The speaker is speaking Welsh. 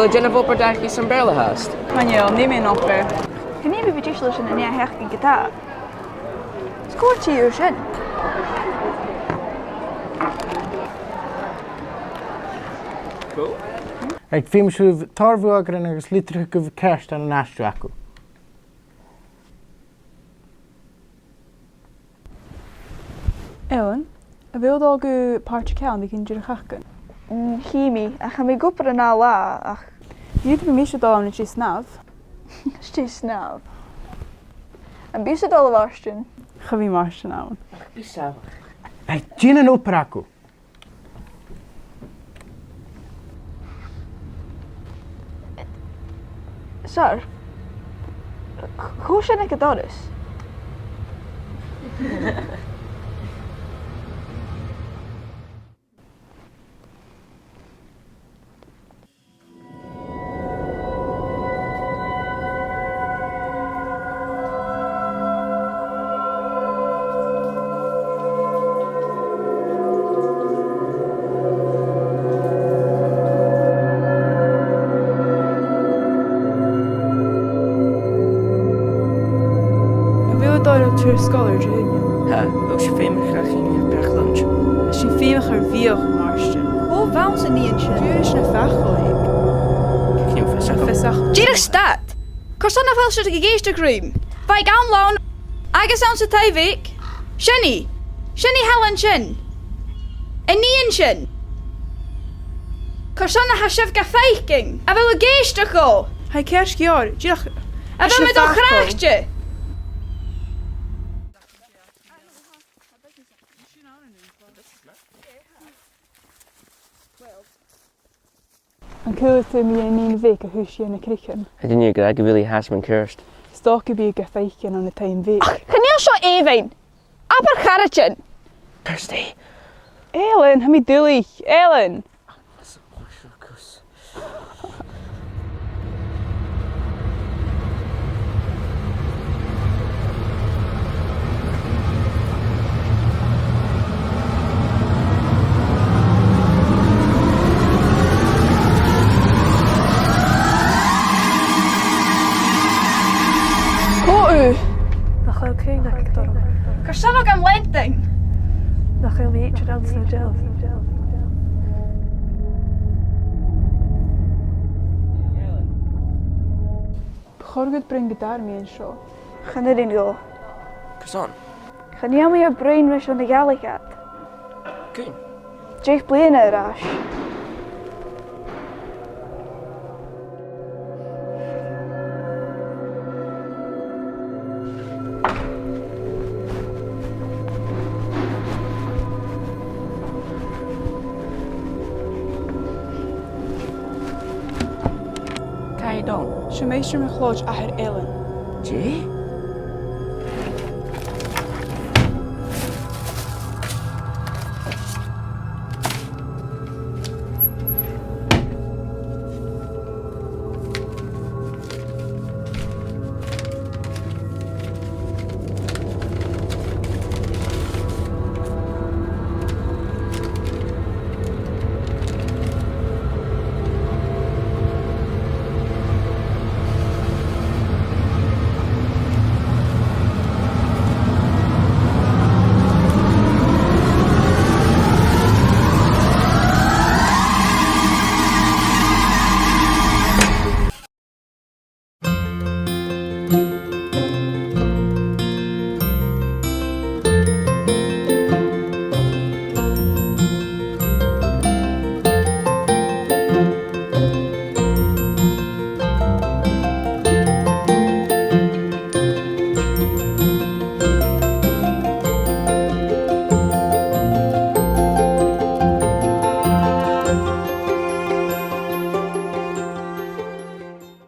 Go Jenna Vopper Darky Sombrella Host. Manuel, neem me nog bij. Can you be just listen and yeah, heck get that? Score to your shin. Cool. Ag fim siú tarmhúagar agus litre go bh ceist an náistú acu. Ellen, a bhfuil go Peathraichean the cinn chachan. Himi, a cha mi gopur an ala, ach. Niet be mis dá na tí snaf. Stí snab. An bísa dal varstin. Cha bhí mar sin ná. Ag dín an ópar acu. Sir, who should I get this? Tuair Sgoil Júnior. Ha, wil je FilmG per lunch? Is sin féimech ar bhíoch marstin. Ó bhain sa níon sin. Dúis na fechaig. Cím fisach. Fisach. Díreach stad! Cos sanna bhfuil siad go géiste grúm. Bhaid gamlán agus an sa taimhíc. Sinní. Sinní helan sin. A níon sin. Cos sanna ha sibh go feiking. A bhfuil a géiste go. Ha ceis gear. Díreach. A bhfuil me do chráchte. An cúil tú mi níon bhéic a thuis na crichan. I didn't know that really has been cursed. Stocha bí go féicin an na taim bhéic. Chníl seo éhain. Aber charatin. Kirsty. Ellen, ha mi dúlaich. Ellen. Nach chael cyn ac ag dorm. Cos sanna am lenting. Nach chael mi eich yn ans na gel. Chorgad bring gitaar mi yn sio. Chan yr un go. Person. Chan ni am i ar brain rys o'n y galigad. Good. Jake Blaine ar as. Kai don. Se meistir me chlóid ahir Ellen. Jay?